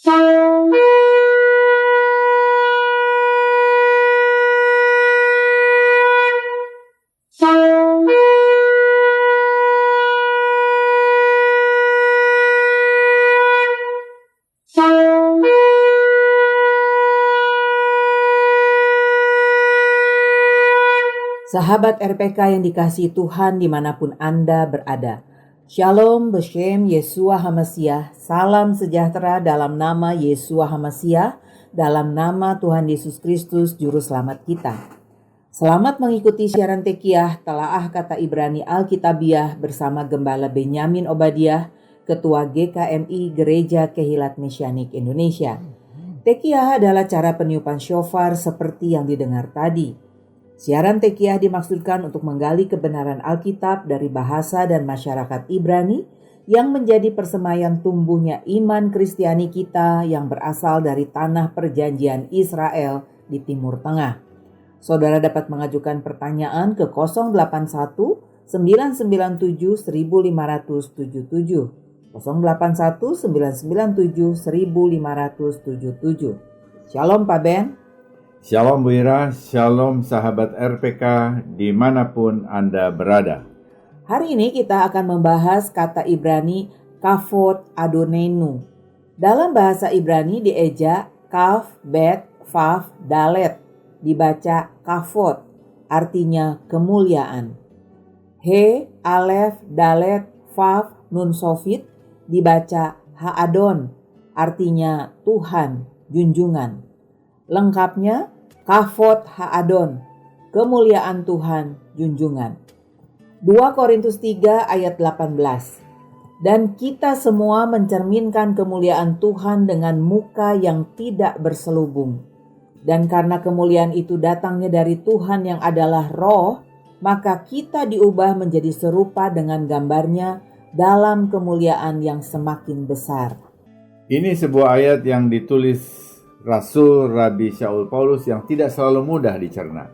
Sahabat RPK yang dikasihi Tuhan dimanapun Anda berada. Shalom Beshem Yeshua HaMasiah. Salam sejahtera dalam nama Yeshua HaMasiah, dalam nama Tuhan Yesus Kristus Juru Selamat kita. Selamat mengikuti siaran Tekiyah Telaah Kata Ibrani Alkitabiah bersama Gembala Benyamin Obadiah, Ketua GKMI Gereja Kehilat Mesianik Indonesia. Tekiyah adalah cara peniupan shofar seperti yang didengar tadi. Siaran Tekiyah dimaksudkan untuk menggali kebenaran Alkitab dari bahasa dan masyarakat Ibrani yang menjadi persemaian tumbuhnya iman Kristiani kita yang berasal dari tanah perjanjian Israel di Timur Tengah. Saudara dapat mengajukan pertanyaan ke 081 997 1577 081 997 1577. Shalom Pak Ben. Shalom Bu Ira, shalom sahabat RPK dimanapun Anda berada. Hari ini kita akan membahas kata Ibrani kavod adonenu. Dalam bahasa Ibrani dieja kaf, bet, vav, dalet. Dibaca kavod, artinya kemuliaan. He, alef, dalet, vav, nun sofit, dibaca haadon, artinya Tuhan, junjungan. Lengkapnya, kavod haadon, kemuliaan Tuhan, junjungan. 2 Korintus 3 ayat 18. Dan kita semua mencerminkan kemuliaan Tuhan dengan muka yang tidak berselubung. Dan karena kemuliaan itu datangnya dari Tuhan yang adalah roh, maka kita diubah menjadi serupa dengan gambarnya dalam kemuliaan yang semakin besar. Ini sebuah ayat yang ditulis Rasul Rabi Shaul Paulus yang tidak selalu mudah dicerna.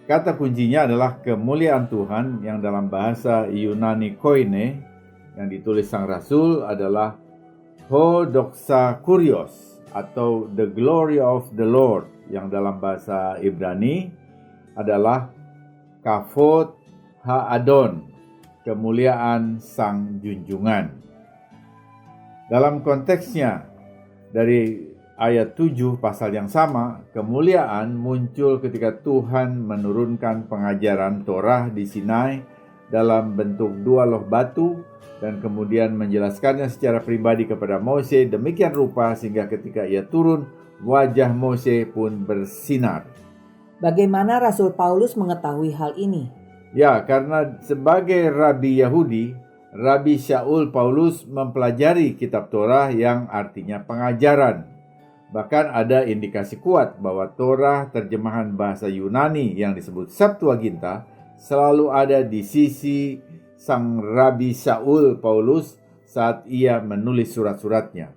Kata kuncinya adalah kemuliaan Tuhan yang dalam bahasa Yunani koine yang ditulis sang Rasul adalah ho doxa kurios atau the glory of the Lord yang dalam bahasa Ibrani adalah kavod haadon, kemuliaan sang junjungan. Dalam konteksnya dari ayat 7 pasal yang sama, kemuliaan muncul ketika Tuhan menurunkan pengajaran Torah di Sinai dalam bentuk 2 loh batu dan kemudian menjelaskannya secara pribadi kepada Mose demikian rupa sehingga ketika ia turun, wajah Mose pun bersinar. Bagaimana Rasul Paulus mengetahui hal ini? Ya, karena sebagai Rabi Yahudi, Rabi Shaul Paulus mempelajari kitab Torah yang artinya pengajaran. Bahkan ada indikasi kuat bahwa Torah terjemahan bahasa Yunani yang disebut Septuaginta selalu ada di sisi sang Rabi Shaul Paulus saat ia menulis surat-suratnya.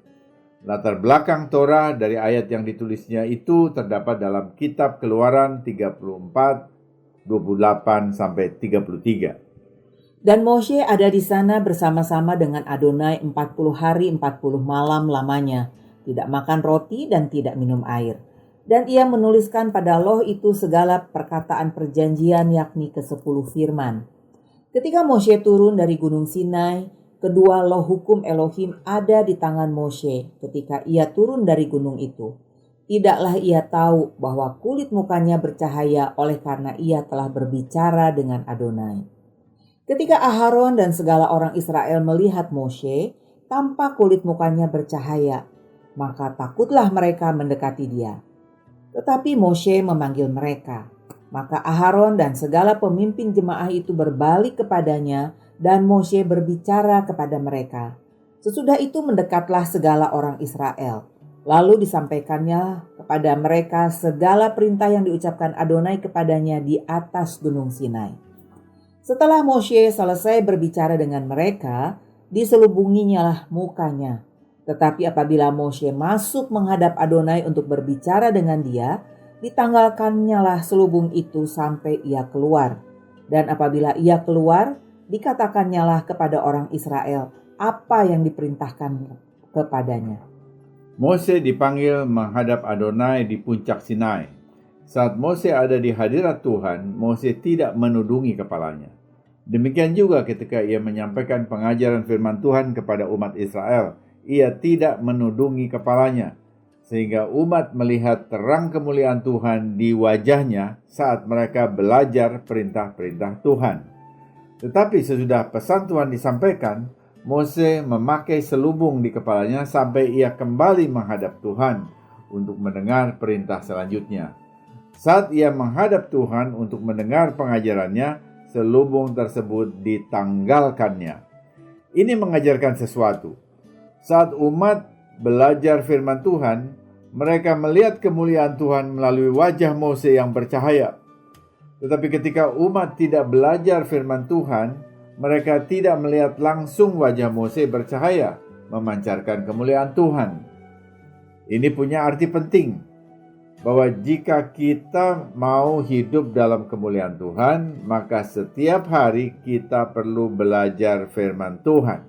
Latar belakang Torah dari ayat yang ditulisnya itu terdapat dalam kitab Keluaran 34, 28-33. Dan Moshe ada di sana bersama-sama dengan Adonai 40 hari 40 malam lamanya. Tidak makan roti dan tidak minum air. Dan ia menuliskan pada loh itu segala perkataan perjanjian yakni ke-10 firman. Ketika Moshe turun dari gunung Sinai, kedua loh hukum Elohim ada di tangan Moshe ketika ia turun dari gunung itu. Tidaklah ia tahu bahwa kulit mukanya bercahaya oleh karena ia telah berbicara dengan Adonai. Ketika Aharon dan segala orang Israel melihat Moshe, tampak kulit mukanya bercahaya. Maka takutlah mereka mendekati dia. Tetapi Moshe memanggil mereka. Maka Aharon dan segala pemimpin jemaah itu berbalik kepadanya dan Moshe berbicara kepada mereka. Sesudah itu mendekatlah segala orang Israel. Lalu disampaikannya kepada mereka segala perintah yang diucapkan Adonai kepadanya di atas gunung Sinai. Setelah Moshe selesai berbicara dengan mereka, diselubunginya lah mukanya. Tetapi apabila Moshe masuk menghadap Adonai untuk berbicara dengan dia, ditanggalkannya lah selubung itu sampai ia keluar. Dan apabila ia keluar, dikatakannya lah kepada orang Israel apa yang diperintahkan kepadanya. Mose dipanggil menghadap Adonai di puncak Sinai. Saat Mose ada di hadirat Tuhan, Mose tidak menudungi kepalanya. Demikian juga ketika ia menyampaikan pengajaran firman Tuhan kepada umat Israel, ia tidak menudungi kepalanya, sehingga umat melihat terang kemuliaan Tuhan di wajahnya saat mereka belajar perintah-perintah Tuhan. Tetapi sesudah pesan Tuhan disampaikan, Mose memakai selubung di kepalanya sampai ia kembali menghadap Tuhan untuk mendengar perintah selanjutnya. Saat ia menghadap Tuhan untuk mendengar pengajarannya, selubung tersebut ditanggalkannya. Ini mengajarkan sesuatu. Saat umat belajar firman Tuhan, mereka melihat kemuliaan Tuhan melalui wajah Mose yang bercahaya. Tetapi ketika umat tidak belajar firman Tuhan, mereka tidak melihat langsung wajah Mose bercahaya, memancarkan kemuliaan Tuhan. Ini punya arti penting, bahwa jika kita mau hidup dalam kemuliaan Tuhan, maka setiap hari kita perlu belajar firman Tuhan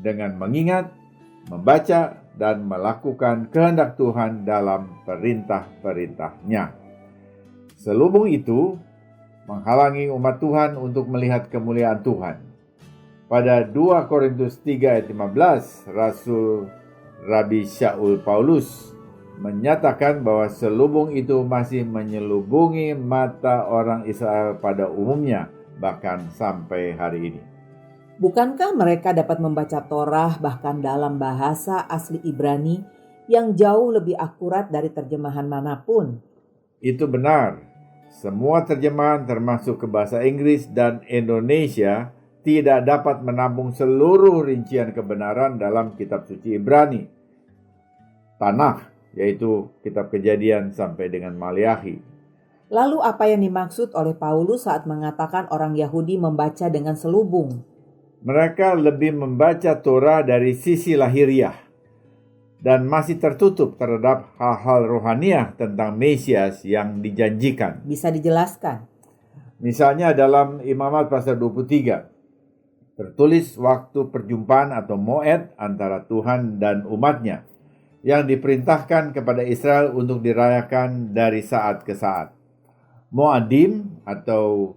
dengan mengingat, membaca, dan melakukan kehendak Tuhan dalam perintah-perintahnya. Selubung itu menghalangi umat Tuhan untuk melihat kemuliaan Tuhan. Pada 2 Korintus 3 ayat 15, Rasul Rabi Shaul Paulus menyatakan bahwa selubung itu masih menyelubungi mata orang Israel pada umumnya, bahkan sampai hari ini. Bukankah mereka dapat membaca Torah bahkan dalam bahasa asli Ibrani yang jauh lebih akurat dari terjemahan manapun? Itu benar. Semua terjemahan termasuk ke bahasa Inggris dan Indonesia tidak dapat menampung seluruh rincian kebenaran dalam kitab suci Ibrani, Tanakh, yaitu kitab Kejadian sampai dengan Maliahi. Lalu apa yang dimaksud oleh Paulus saat mengatakan orang Yahudi membaca dengan selubung? Mereka lebih membaca Torah dari sisi lahiriah dan masih tertutup terhadap hal-hal rohaniah tentang Mesias yang dijanjikan. Bisa dijelaskan? Misalnya dalam Imamat pasal 23, tertulis waktu perjumpaan atau moed antara Tuhan dan umatnya, yang diperintahkan kepada Israel untuk dirayakan dari saat ke saat. Moadim atau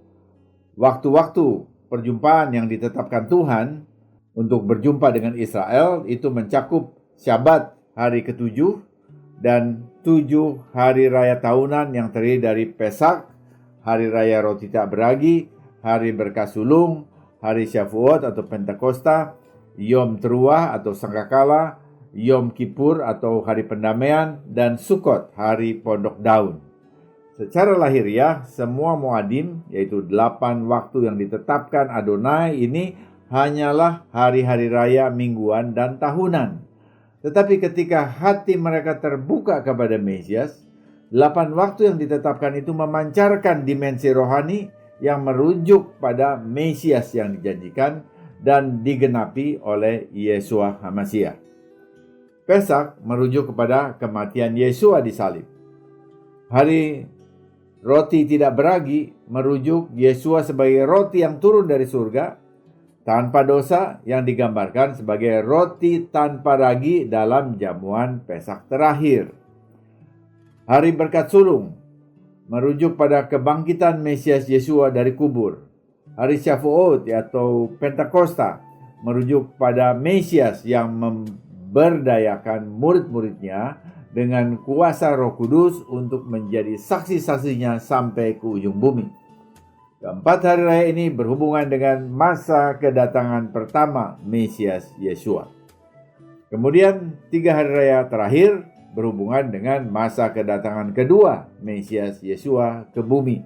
waktu-waktu perjumpaan yang ditetapkan Tuhan untuk berjumpa dengan Israel itu mencakup Syabat hari ke-7 dan 7 hari raya tahunan yang terdiri dari Pesak, hari raya roti tak beragi, hari berkah sulung, hari Syavuot atau Pentakosta, Yom Teruah atau Sangkakala, Yom Kippur atau hari pendamaian, dan Sukot, hari pondok daun. Secara lahiriah, semua Moadim, yaitu 8 waktu yang ditetapkan Adonai ini hanyalah hari-hari raya mingguan dan tahunan. Tetapi ketika hati mereka terbuka kepada Mesias, 8 waktu yang ditetapkan itu memancarkan dimensi rohani yang merujuk pada Mesias yang dijanjikan dan digenapi oleh Yeshua HaMashiach. Pesak merujuk kepada kematian Yeshua di salib. Hari roti tidak beragi merujuk Yeshua sebagai roti yang turun dari surga tanpa dosa, yang digambarkan sebagai roti tanpa ragi dalam jamuan Pesak terakhir. Hari berkat sulung merujuk pada kebangkitan Mesias Yeshua dari kubur. Hari Syavuot atau Pentakosta merujuk pada Mesias yang memberdayakan murid-muridnya dengan kuasa Roh Kudus untuk menjadi saksi-saksinya sampai ke ujung bumi. Keempat hari raya ini berhubungan dengan masa kedatangan pertama Mesias Yeshua. Kemudian 3 hari raya terakhir berhubungan dengan masa kedatangan kedua Mesias Yeshua ke bumi.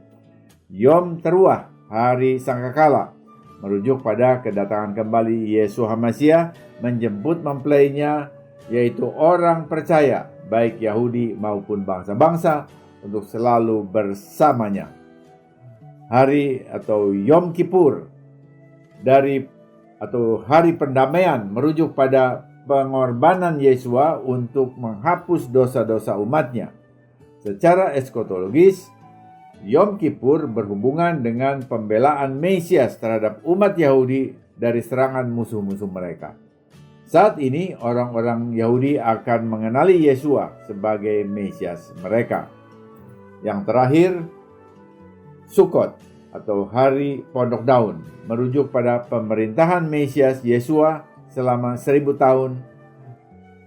Yom Teruah, hari Sangkakala, merujuk pada kedatangan kembali Yeshua HaMashiach menjemput mempelainya, yaitu orang percaya, baik Yahudi maupun bangsa-bangsa, untuk selalu bersamanya. Hari atau Yom Kippur atau hari pendamaian merujuk pada pengorbanan Yeshua untuk menghapus dosa-dosa umatnya. Secara eskatologis, Yom Kippur berhubungan dengan pembelaan Mesias terhadap umat Yahudi dari serangan musuh-musuh mereka. Saat ini orang-orang Yahudi akan mengenali Yesua sebagai Mesias mereka. Yang terakhir, Sukkot atau Hari Pondok Daun merujuk pada pemerintahan Mesias Yesua selama 1000 tahun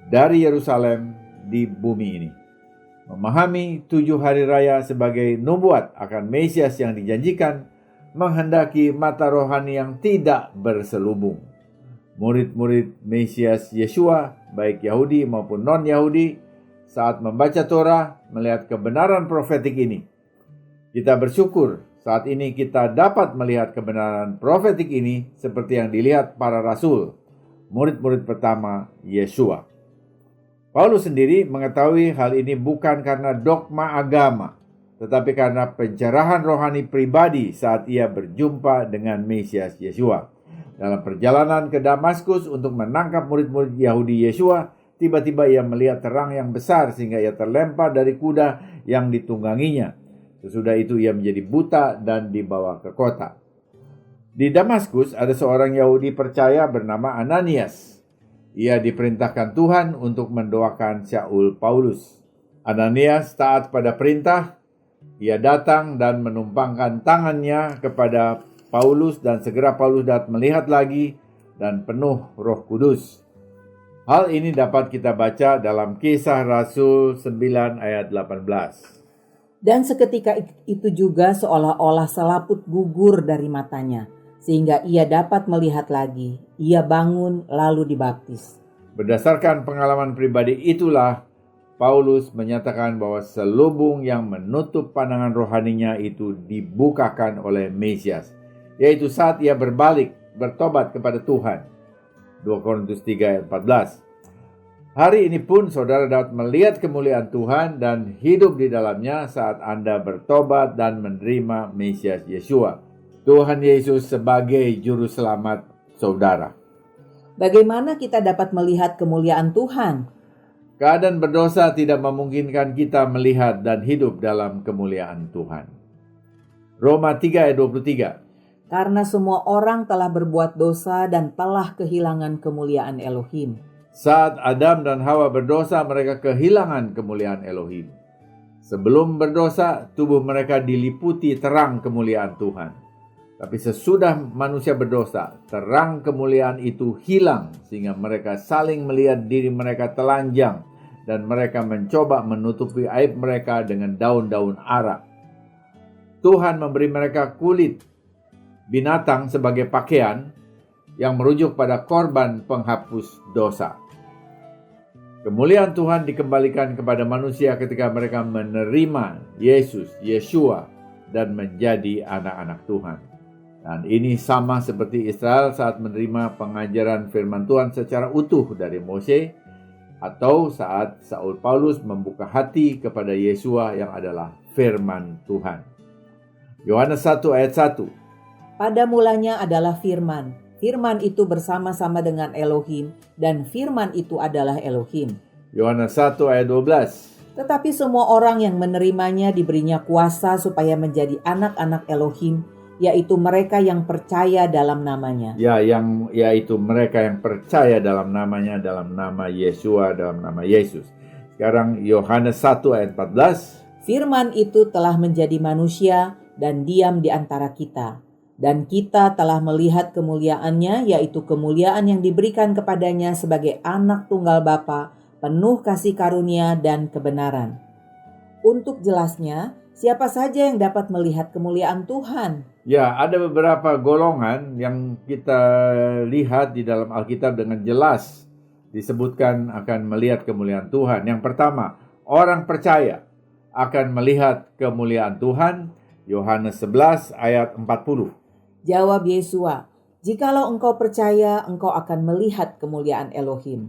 dari Yerusalem di bumi ini. Memahami 7 hari raya sebagai nubuat akan Mesias yang dijanjikan menghendaki mata rohani yang tidak berselubung. Murid-murid Mesias Yesua, baik Yahudi maupun non-Yahudi, saat membaca Torah melihat kebenaran profetik ini. Kita bersyukur saat ini kita dapat melihat kebenaran profetik ini seperti yang dilihat para rasul, murid-murid pertama Yesua. Paulus sendiri mengetahui hal ini bukan karena dogma agama, tetapi karena pencerahan rohani pribadi saat ia berjumpa dengan Mesias Yesua. Dalam perjalanan ke Damaskus untuk menangkap murid-murid Yahudi Yesua, tiba-tiba ia melihat terang yang besar sehingga ia terlempar dari kuda yang ditungganginya. Sesudah itu ia menjadi buta dan dibawa ke kota. Di Damaskus ada seorang Yahudi percaya bernama Ananias. Ia diperintahkan Tuhan untuk mendoakan Saul Paulus. Ananias taat pada perintah. Ia datang dan menumpangkan tangannya kepada Paulus dan segera Paulus dapat melihat lagi dan penuh Roh Kudus. Hal ini dapat kita baca dalam Kisah Rasul 9 ayat 18. Dan seketika itu juga seolah-olah selaput gugur dari matanya, sehingga ia dapat melihat lagi. Ia bangun lalu dibaptis. Berdasarkan pengalaman pribadi itulah Paulus menyatakan bahwa selubung yang menutup pandangan rohaninya itu dibukakan oleh Mesias, yaitu saat ia bertobat kepada Tuhan. 2 Korintus 3 ayat 14. Hari ini pun saudara dapat melihat kemuliaan Tuhan dan hidup di dalamnya saat Anda bertobat dan menerima Mesias Yesua, Tuhan Yesus sebagai juru selamat saudara. Bagaimana kita dapat melihat kemuliaan Tuhan? Keadaan berdosa tidak memungkinkan kita melihat dan hidup dalam kemuliaan Tuhan. Roma 3 ayat 23. Karena semua orang telah berbuat dosa dan telah kehilangan kemuliaan Elohim. Saat Adam dan Hawa berdosa, mereka kehilangan kemuliaan Elohim. Sebelum berdosa, tubuh mereka diliputi terang kemuliaan Tuhan. Tapi sesudah manusia berdosa, terang kemuliaan itu hilang sehingga mereka saling melihat diri mereka telanjang dan mereka mencoba menutupi aib mereka dengan daun-daun ara. Tuhan memberi mereka kulit binatang sebagai pakaian yang merujuk pada korban penghapus dosa. Kemuliaan Tuhan dikembalikan kepada manusia ketika mereka menerima Yesus, Yesua, dan menjadi anak-anak Tuhan. Dan ini sama seperti Israel saat menerima pengajaran firman Tuhan secara utuh dari Mose, atau saat Saul Paulus membuka hati kepada Yesua yang adalah firman Tuhan. Yohanes 1 ayat 1. Pada mulanya adalah firman. Firman itu bersama-sama dengan Elohim, dan firman itu adalah Elohim. Yohanes 1 ayat 12. Tetapi semua orang yang menerimanya diberinya kuasa supaya menjadi anak-anak Elohim, yaitu mereka yang percaya dalam namanya. Yaitu mereka yang percaya dalam namanya, dalam nama Yesua, dalam nama Yesus. Sekarang Yohanes 1 ayat 14. Firman itu telah menjadi manusia dan diam di antara kita. Dan kita telah melihat kemuliaannya, yaitu kemuliaan yang diberikan kepadanya sebagai anak tunggal Bapa, penuh kasih karunia dan kebenaran. Untuk jelasnya, siapa saja yang dapat melihat kemuliaan Tuhan? Ya, ada beberapa golongan yang kita lihat di dalam Alkitab dengan jelas disebutkan akan melihat kemuliaan Tuhan. Yang pertama, orang percaya akan melihat kemuliaan Tuhan. Yohanes 11 ayat 40. Jawab Yesua, jikalau engkau percaya, engkau akan melihat kemuliaan Elohim.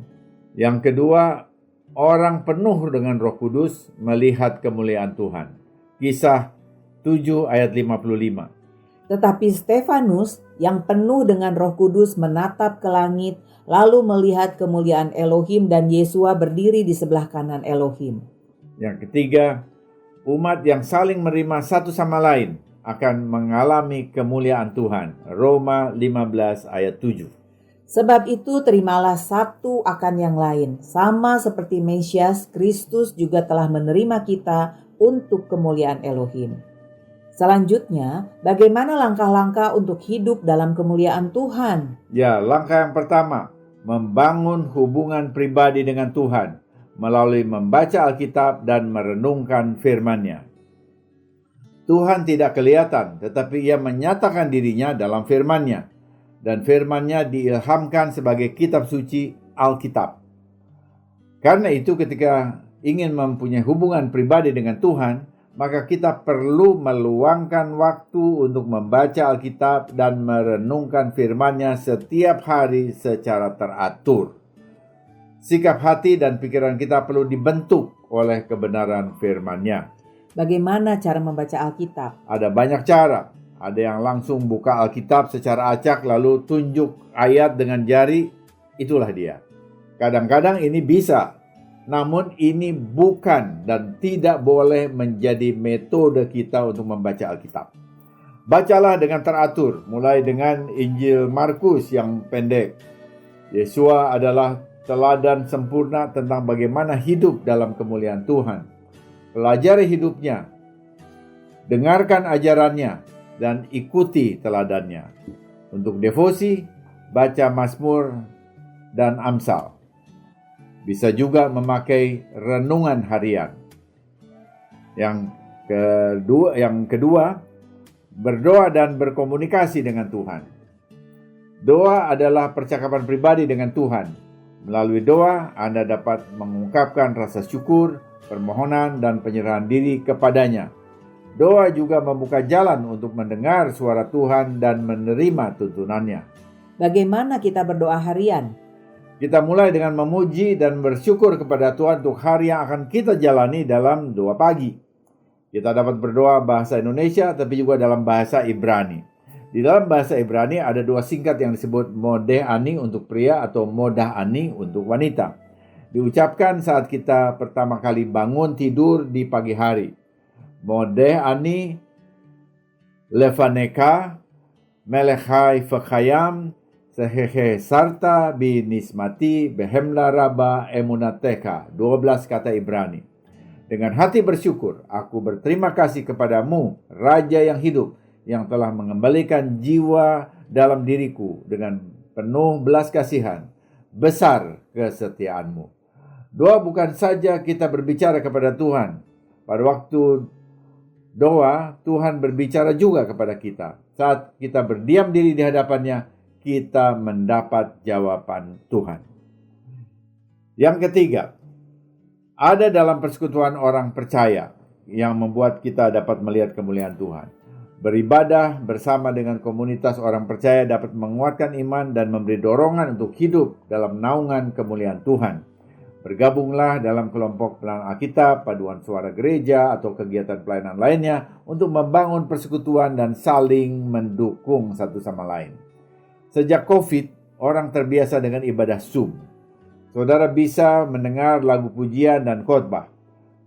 Yang kedua, orang penuh dengan Roh Kudus melihat kemuliaan Tuhan. Kisah 7 ayat 55. Tetapi Stefanus yang penuh dengan Roh Kudus menatap ke langit, lalu melihat kemuliaan Elohim dan Yesua berdiri di sebelah kanan Elohim. Yang ketiga, umat yang saling menerima satu sama lain akan mengalami kemuliaan Tuhan. Roma 15 ayat 7. Sebab itu terimalah satu akan yang lain, sama seperti Mesias, Kristus juga telah menerima kita untuk kemuliaan Elohim. Selanjutnya, bagaimana langkah-langkah untuk hidup dalam kemuliaan Tuhan? Ya, langkah yang pertama, membangun hubungan pribadi dengan Tuhan melalui membaca Alkitab dan merenungkan firman-Nya. Tuhan tidak kelihatan, tetapi Ia menyatakan dirinya dalam firman-Nya. Dan firman-Nya diilhamkan sebagai kitab suci Alkitab. Karena itu ketika ingin mempunyai hubungan pribadi dengan Tuhan, maka kita perlu meluangkan waktu untuk membaca Alkitab dan merenungkan firman-Nya setiap hari secara teratur. Sikap hati dan pikiran kita perlu dibentuk oleh kebenaran firman-Nya. Bagaimana cara membaca Alkitab? Ada banyak cara. Ada yang langsung buka Alkitab secara acak lalu tunjuk ayat dengan jari, itulah dia. Kadang-kadang ini bisa, namun ini bukan dan tidak boleh menjadi metode kita untuk membaca Alkitab. Bacalah dengan teratur, mulai dengan Injil Markus yang pendek. Yesua adalah teladan sempurna tentang bagaimana hidup dalam kemuliaan Tuhan. Pelajari hidupnya, dengarkan ajarannya, dan ikuti teladannya. Untuk devosi, baca Mazmur dan Amsal. Bisa juga memakai renungan harian. Yang kedua, berdoa dan berkomunikasi dengan Tuhan. Doa adalah percakapan pribadi dengan Tuhan. Melalui doa, Anda dapat mengungkapkan rasa syukur, permohonan, dan penyerahan diri kepadanya. Doa juga membuka jalan untuk mendengar suara Tuhan dan menerima tuntunannya. Bagaimana kita berdoa harian? Kita mulai dengan memuji dan bersyukur kepada Tuhan untuk hari yang akan kita jalani dalam doa pagi. Kita dapat berdoa bahasa Indonesia tapi juga dalam bahasa Ibrani. Di dalam bahasa Ibrani ada dua singkat yang disebut modeh ani untuk pria atau modah ani untuk wanita. Diucapkan saat kita pertama kali bangun tidur di pagi hari. Modeh ani lefaneka melechai fechayam sehehe sarta binismati behemla raba emunateka. 12 kata Ibrani. Dengan hati bersyukur, aku berterima kasih kepadamu, Raja yang hidup, yang telah mengembalikan jiwa dalam diriku dengan penuh belas kasihan. Besar kesetiaanmu. Doa bukan saja kita berbicara kepada Tuhan. Pada waktu doa, Tuhan berbicara juga kepada kita. Saat kita berdiam diri di hadapannya, kita mendapat jawaban Tuhan. Yang ketiga, ada dalam persekutuan orang percaya yang membuat kita dapat melihat kemuliaan Tuhan. Beribadah bersama dengan komunitas orang percaya dapat menguatkan iman dan memberi dorongan untuk hidup dalam naungan kemuliaan Tuhan. Bergabunglah dalam kelompok pelayanan Alkitab, paduan suara gereja, atau kegiatan pelayanan lainnya untuk membangun persekutuan dan saling mendukung satu sama lain. Sejak COVID, orang terbiasa dengan ibadah Zoom. Saudara bisa mendengar lagu pujian dan khotbah,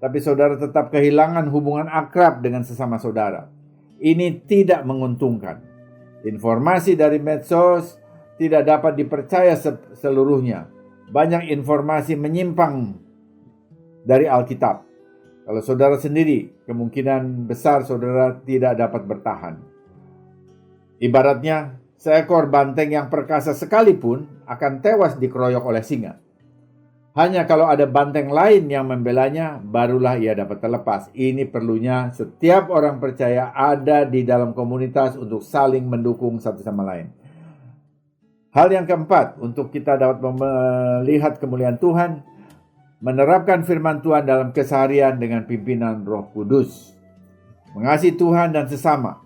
tapi saudara tetap kehilangan hubungan akrab dengan sesama saudara. Ini tidak menguntungkan. Informasi dari medsos tidak dapat dipercaya seluruhnya. Banyak informasi menyimpang dari Alkitab. Kalau saudara sendiri, kemungkinan besar saudara tidak dapat bertahan. Ibaratnya, seekor banteng yang perkasa sekalipun akan tewas dikeroyok oleh singa. Hanya kalau ada banteng lain yang membelanya, barulah ia dapat terlepas. Ini perlunya setiap orang percaya ada di dalam komunitas untuk saling mendukung satu sama lain. Hal yang keempat, untuk kita dapat melihat kemuliaan Tuhan, menerapkan firman Tuhan dalam keseharian dengan pimpinan Roh Kudus. Mengasihi Tuhan dan sesama.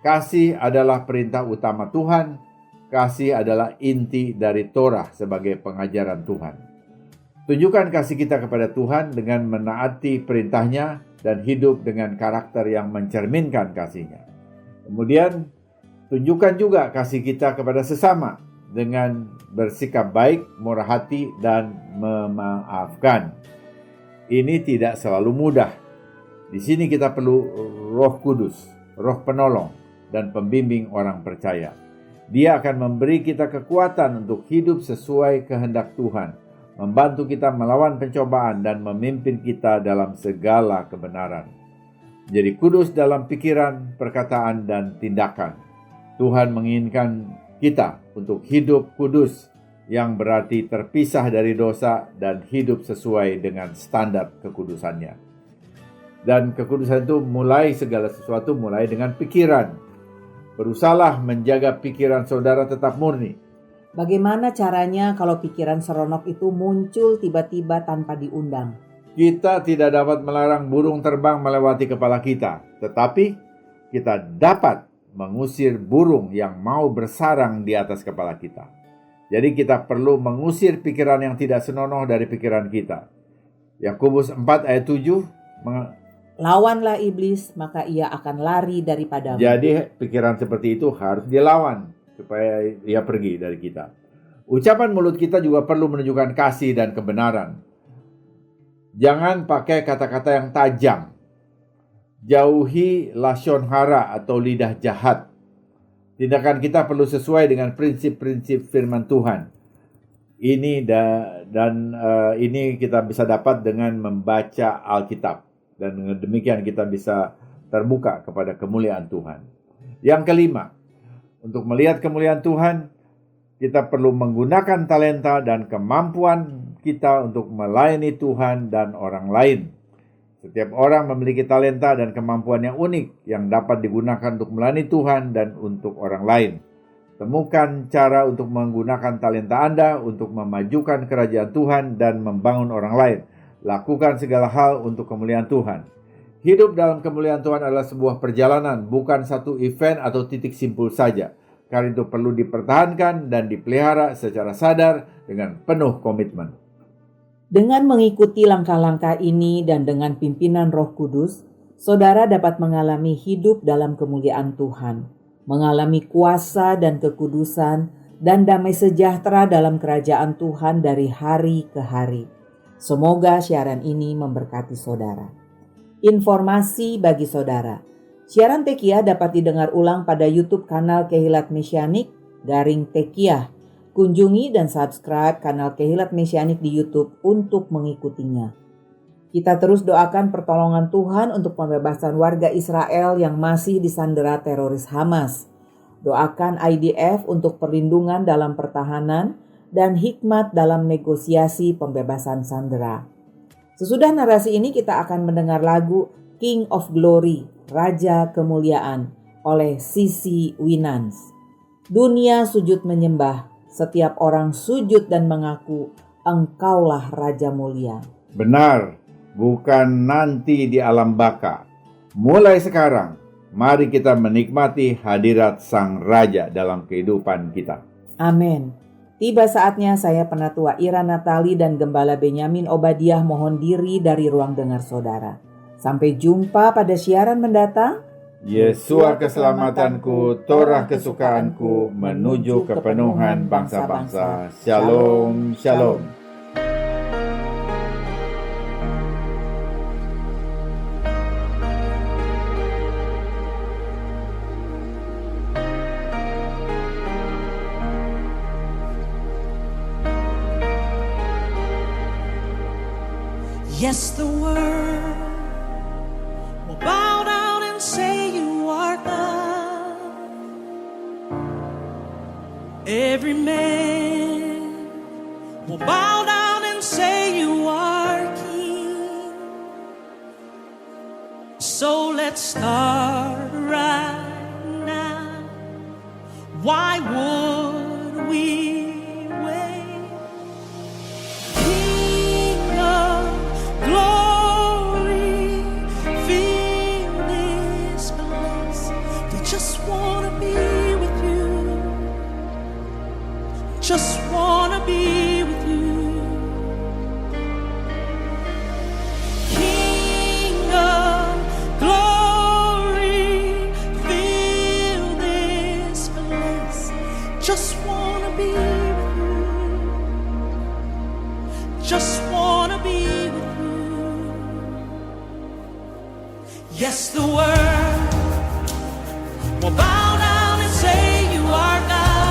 Kasih adalah perintah utama Tuhan. Kasih adalah inti dari Torah sebagai pengajaran Tuhan. Tunjukkan kasih kita kepada Tuhan dengan menaati perintahnya dan hidup dengan karakter yang mencerminkan kasih-Nya. Kemudian, tunjukkan juga kasih kita kepada sesama dengan bersikap baik, murah hati, dan memaafkan. Ini tidak selalu mudah. Di sini kita perlu Roh Kudus, Roh penolong, dan pembimbing orang percaya. Dia akan memberi kita kekuatan untuk hidup sesuai kehendak Tuhan, membantu kita melawan pencobaan dan memimpin kita dalam segala kebenaran. Jadi kudus dalam pikiran, perkataan, dan tindakan. Tuhan menginginkan kita untuk hidup kudus, yang berarti terpisah dari dosa dan hidup sesuai dengan standar kekudusannya. Dan kekudusan itu segala sesuatu mulai dengan pikiran. Berusahalah menjaga pikiran saudara tetap murni. Bagaimana caranya kalau pikiran seronok itu muncul tiba-tiba tanpa diundang? Kita tidak dapat melarang burung terbang melewati kepala kita, tetapi kita dapat mengusir burung yang mau bersarang di atas kepala kita. Jadi kita perlu mengusir pikiran yang tidak senonoh dari pikiran kita. Yakobus 4 ayat 7, lawanlah iblis, maka ia akan lari daripadamu. Jadi pikiran seperti itu harus dilawan supaya ia pergi dari kita. Ucapan mulut kita juga perlu menunjukkan kasih dan kebenaran. Jangan pakai kata-kata yang tajam. Jauhi lashon hara atau lidah jahat. Tindakan kita perlu sesuai dengan prinsip-prinsip firman Tuhan. Ini kita bisa dapat dengan membaca Alkitab. Dan dengan demikian kita bisa terbuka kepada kemuliaan Tuhan. Yang kelima, untuk melihat kemuliaan Tuhan, kita perlu menggunakan talenta dan kemampuan kita untuk melayani Tuhan dan orang lain. Setiap orang memiliki talenta dan kemampuan yang unik yang dapat digunakan untuk melayani Tuhan dan untuk orang lain. Temukan cara untuk menggunakan talenta Anda untuk memajukan kerajaan Tuhan dan membangun orang lain. Lakukan segala hal untuk kemuliaan Tuhan. Hidup dalam kemuliaan Tuhan adalah sebuah perjalanan, bukan satu event atau titik simpul saja. Karena itu perlu dipertahankan dan dipelihara secara sadar dengan penuh komitmen. Dengan mengikuti langkah-langkah ini dan dengan pimpinan Roh Kudus, saudara dapat mengalami hidup dalam kemuliaan Tuhan, mengalami kuasa dan kekudusan, dan damai sejahtera dalam kerajaan Tuhan dari hari ke hari. Semoga siaran ini memberkati saudara. Informasi bagi saudara. Siaran Tekiah dapat didengar ulang pada YouTube kanal Kehilat Mesianik /Tekiah. Kunjungi dan subscribe kanal Kehilat Mesianik di YouTube untuk mengikutinya. Kita terus doakan pertolongan Tuhan untuk pembebasan warga Israel yang masih disandera teroris Hamas. Doakan IDF untuk perlindungan dalam pertahanan dan hikmat dalam negosiasi pembebasan sandera. Sesudah narasi ini kita akan mendengar lagu King of Glory, Raja Kemuliaan oleh Sissy Winans. Dunia sujud menyembah, setiap orang sujud dan mengaku, Engkaulah Raja Mulia. Benar, bukan nanti di alam baka. Mulai sekarang, mari kita menikmati hadirat Sang Raja dalam kehidupan kita. Amin. Tiba saatnya saya Penatua Ira Natali dan Gembala Benyamin Obadiah mohon diri dari ruang dengar saudara. Sampai jumpa pada siaran mendatang. Yesua keselamatanku, Torah kesukaanku, menuju kepenuhan bangsa-bangsa. Shalom, shalom. Yes, the world will bow down and say you are God. Every man will bow down and say you are King. So let's start right now. Why would we? Just wanna be with you. King of glory, fill this place. Just wanna be with you. Just wanna be with you. Yes, the world will bow down and say you are God.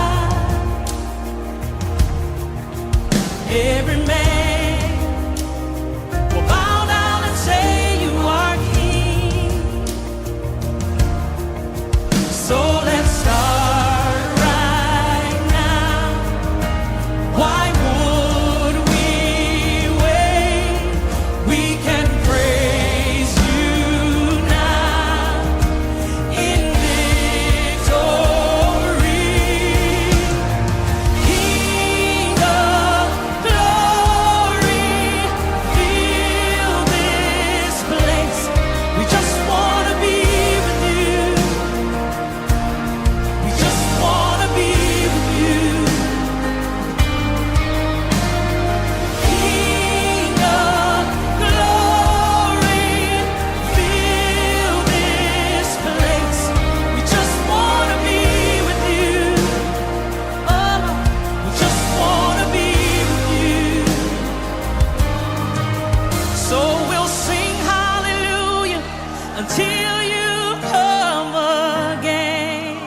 until you come again.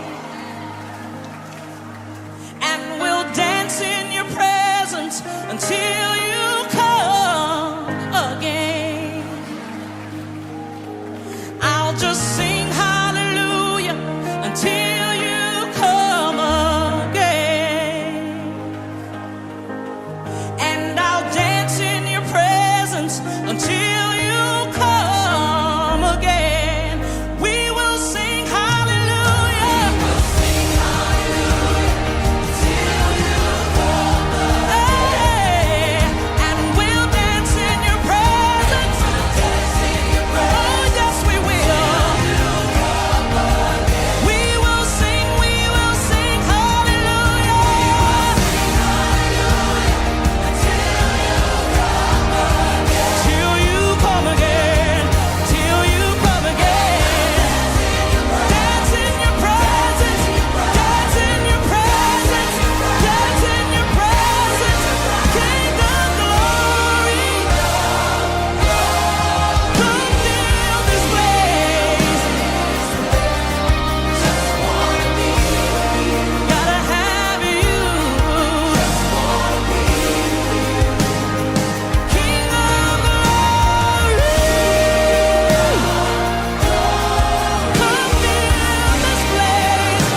And we'll dance in your presence until you come again. I'll just sing hallelujah until you come again. And I'll dance in your presence until you come again. We will sing hallelujah. Hey, and we'll dance in your presence. Oh, yes, we will. We will sing hallelujah. Till you come again, till you come again. Dance in your presence, dance in your presence, dance in your presence. King of glory, come fill this place. Gotta have you. King of glory, come fill this place.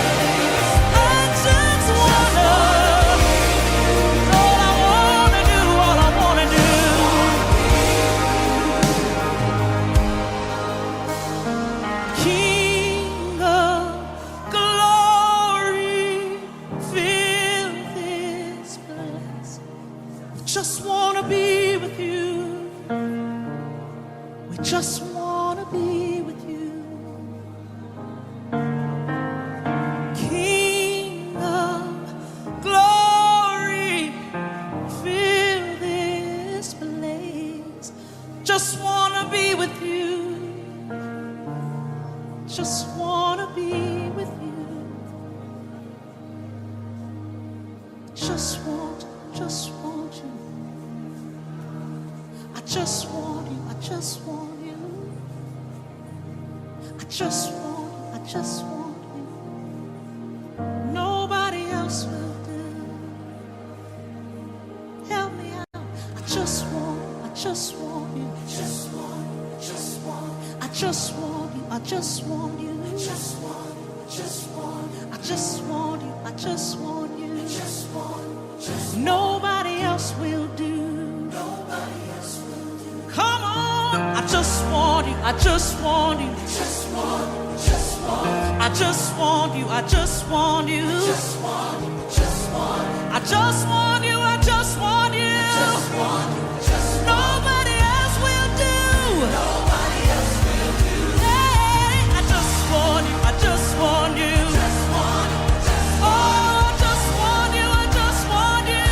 I just wanna, all I wanna do, all I wanna do. King of glory, fill this place. We just wanna be with you. We just wanna be with you. King of glory, fill this place. Just wanna be with you. Just wanna be with you. Just want you. I just want you. I just want you. I just want you. Nobody else will do. Help me out. I just want you. I just want you. I just want you. I just want you. I just want you. I just want you. I just want you. Nobody else will do. Come on. I just want you. I just want you. I just want you. I just want you. I just want you. I just want you. Nobody else will do. Hey, I just want you. I just want you. Oh, I just want you. I just want you.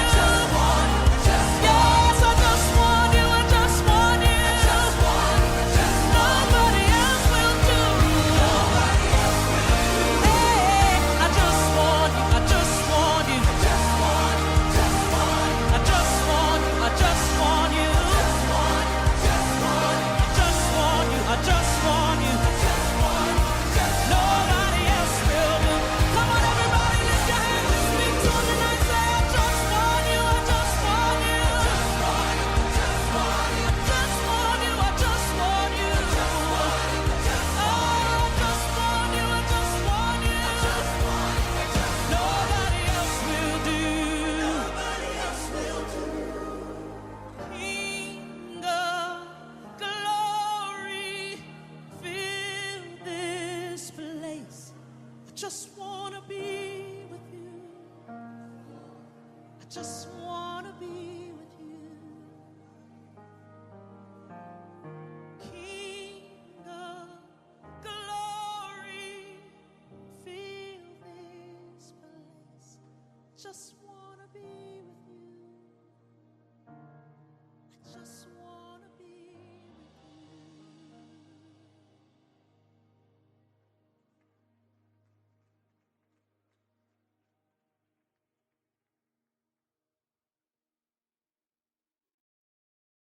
Yes, I just want you. I just want you. Nobody else will do. Hey, I just want you. I just want you. I just want you. I just want you. I just want you. I just want you. Nobody else will do. Come on, everybody, lift your hands and speak to him tonight. Say, I just want you. I just want you. I just want you. I just want you. Oh, I just want you. I just want you. Nobody else will do. King of glory, fill this place. I just wanna be with you. I just wanna be with you. King of glory, fill this place. Just